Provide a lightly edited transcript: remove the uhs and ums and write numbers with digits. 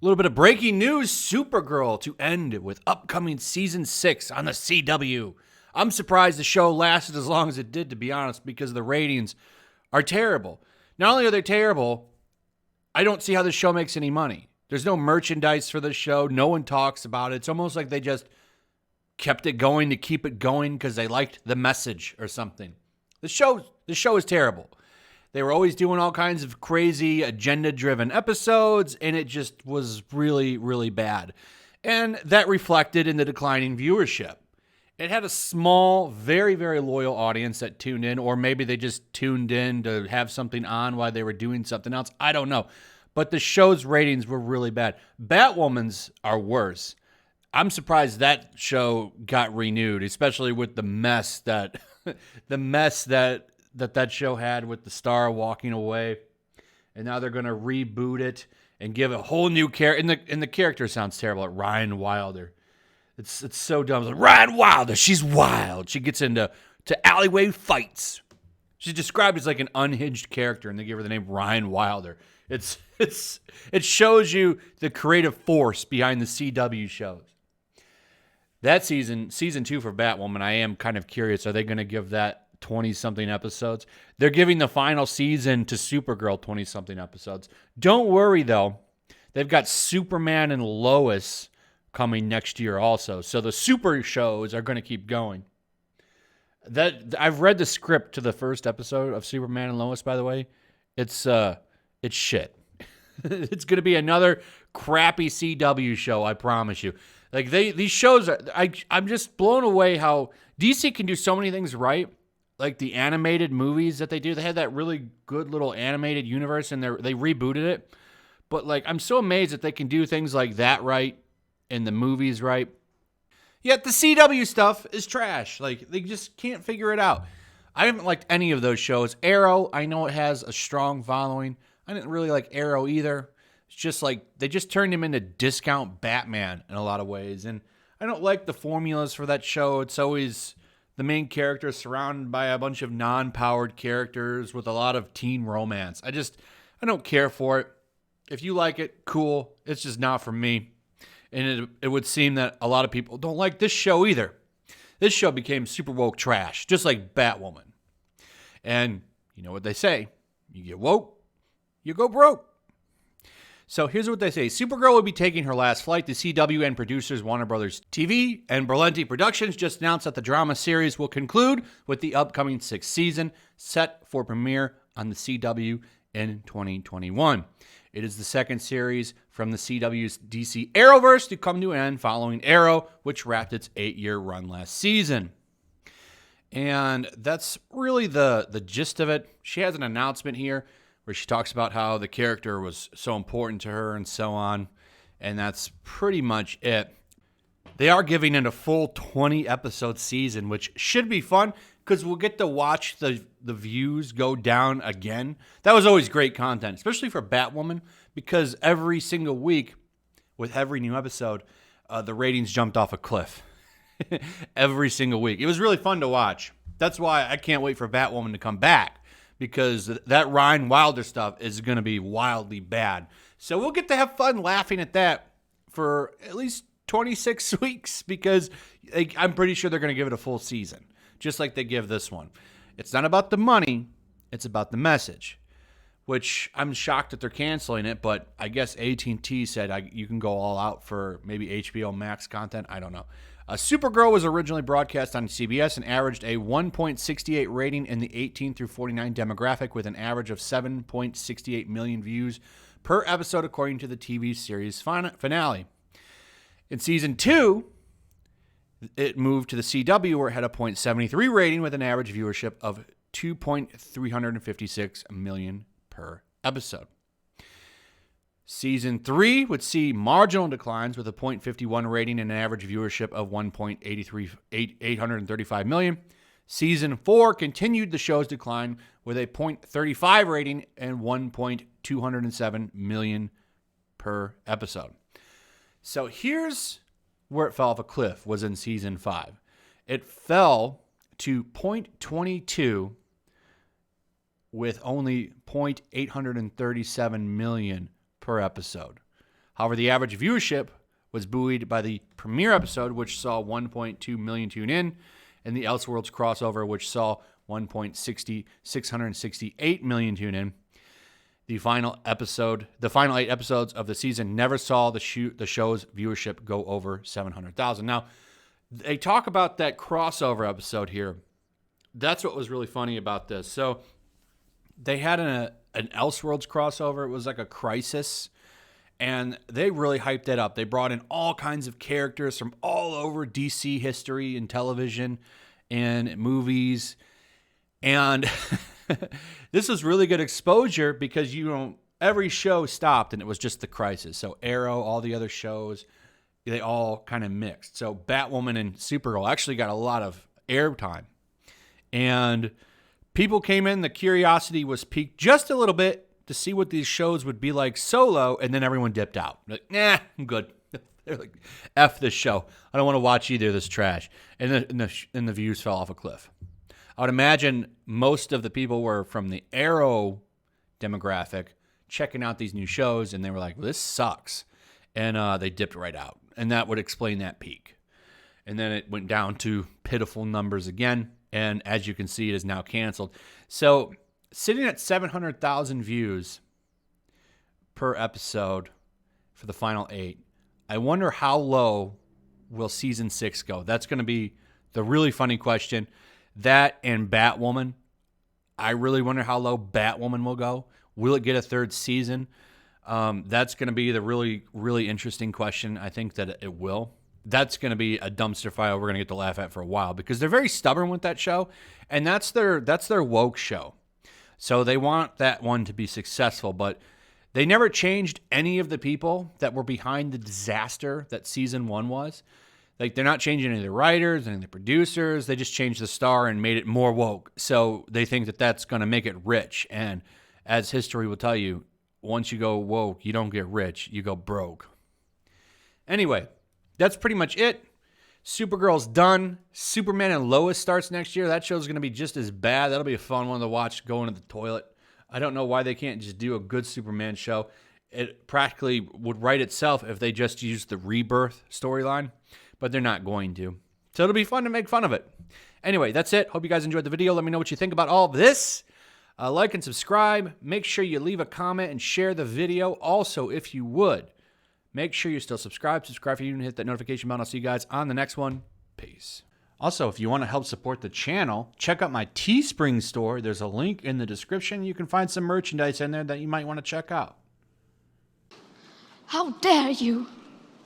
A little bit of breaking news. Supergirl to end with upcoming season 6 on the CW. I'm surprised the show lasted as long as it did, to be honest, because the ratings are terrible. Not only are they terrible, I don't see how this show makes any money. There's no merchandise for the show. No one talks about it. It's almost like they just kept it going to keep it going because they liked the message or something. The show is terrible. They were always doing all kinds of crazy agenda-driven episodes, and it just was really, really bad. And that reflected in the declining viewership. It had a small, very, very loyal audience that tuned in, or maybe they just tuned in to have something on while they were doing something else. I don't know. But the show's ratings were really bad. Batwoman's are worse. I'm surprised that show got renewed, especially with the mess that that show had with the star walking away. And now they're going to reboot it and give a whole new character. And the character sounds terrible, like Ryan Wilder. It's so dumb. It's like, Ryan Wilder, she's wild. She gets into alleyway fights. She's described as like an unhinged character, and they give her the name Ryan Wilder. It shows you the creative force behind the CW shows. That season 2 for Batwoman, I am kind of curious. Are they going to give that 20-something episodes? They're giving the final season to Supergirl 20-something episodes. Don't worry, though. They've got Superman and Lois coming next year also. So the super shows are going to keep going. I've read the script to the first episode of Superman and Lois, by the way. It's shit. It's going to be another crappy CW show, I promise you. Like these shows are, I'm just blown away how DC can do so many things right. Like the animated movies that they do. They had that really good little animated universe and they rebooted it. But like I'm so amazed that they can do things like that right and the movies right. Yet the CW stuff is trash. Like they just can't figure it out. I haven't liked any of those shows. Arrow, I know it has a strong following. I didn't really like Arrow either. It's just like they just turned him into discount Batman in a lot of ways. And I don't like the formulas for that show. It's always the main character surrounded by a bunch of non-powered characters with a lot of teen romance. I don't care for it. If you like it, cool. It's just not for me. And it would seem that a lot of people don't like this show either. This show became super woke trash, just like Batwoman. And you know what they say. You get woke, you go broke. So here's what they say. Supergirl will be taking her last flight. The CW and producers Warner Brothers TV and Berlanti Productions just announced that the drama series will conclude with the upcoming 6th season, set for premiere on the CW in 2021. It is the second series from the CW's DC Arrowverse to come to an end following Arrow, which wrapped its 8-year run last season. And that's really the gist of it. She has an announcement here where she talks about how the character was so important to her and so on. And that's pretty much it. They are giving it a full 20-episode season, which should be fun because we'll get to watch the views go down again. That was always great content, especially for Batwoman, because every single week with every new episode, the ratings jumped off a cliff. Every single week. It was really fun to watch. That's why I can't wait for Batwoman to come back, because that Ryan Wilder stuff is going to be wildly bad. So we'll get to have fun laughing at that for at least 26 weeks, because I'm pretty sure they're going to give it a full season, just like they give this one. It's not about the money. It's about the message, which I'm shocked that they're canceling it, but I guess AT&T said you can go all out for maybe HBO Max content. I don't know. Supergirl was originally broadcast on CBS and averaged a 1.68 rating in the 18 through 49 demographic with an average of 7.68 million views per episode, according to the TV series finale. In season 2, it moved to the CW, where it had a 0.73 rating with an average viewership of 2.356 million per episode. Season 3 would see marginal declines with a 0.51 rating and an average viewership of 835 million. Season 4 continued the show's decline with a 0.35 rating and 1.207 million per episode. So here's where it fell off a cliff, was in season 5. It fell to 0.22 with only 0.837 million per episode. However, the average viewership was buoyed by the premiere episode, which saw 1.2 million tune in, and the Elseworlds crossover, which saw 668 million tune in. The final 8 episodes of the season never saw the show's viewership go over 700,000. Now, they talk about that crossover episode here. That's what was really funny about this. So they had an Elseworlds crossover. It was like a crisis, and they really hyped that up. They brought in all kinds of characters from all over DC history and television and movies. And this was really good exposure because, every show stopped and it was just the crisis. So Arrow, all the other shows, they all kind of mixed. So Batwoman and Supergirl actually got a lot of airtime. And people came in, the curiosity was piqued just a little bit to see what these shows would be like solo, and then everyone dipped out. Like, nah, I'm good. They're like, F this show. I don't want to watch either of this trash. And the views fell off a cliff. I would imagine most of the people were from the Arrow demographic checking out these new shows, and they were like, well, this sucks. And they dipped right out. And that would explain that peak. And then it went down to pitiful numbers again. And as you can see, it is now canceled. So sitting at 700,000 views per episode for the final 8, I wonder how low will season 6 go? That's going to be the really funny question. That and Batwoman. I really wonder how low Batwoman will go. Will it get a 3rd season? That's going to be the really, really interesting question. I think that it will. That's going to be a dumpster fire we're going to get to laugh at for a while because they're very stubborn with that show, and that's their woke show. So they want that one to be successful, but they never changed any of the people that were behind the disaster that season 1 was. Like, they're not changing any of the writers, any of the producers. They just changed the star and made it more woke. So they think that that's going to make it rich. And as history will tell you, once you go woke, you don't get rich, you go broke. Anyway, that's pretty much it. Supergirl's done. Superman and Lois starts next year. That show's going to be just as bad. That'll be a fun one to watch going to the toilet. I don't know why they can't just do a good Superman show. It practically would write itself if they just used the Rebirth storyline, but they're not going to. So it'll be fun to make fun of it. Anyway, that's it. Hope you guys enjoyed the video. Let me know what you think about all of this. Like and subscribe. Make sure you leave a comment and share the video. Also, if you would, make sure you're still subscribed. Subscribe if you didn't hit that notification bell. I'll see you guys on the next one. Peace. Also, if you want to help support the channel, check out my Teespring store. There's a link in the description. You can find some merchandise in there that you might want to check out. How dare you!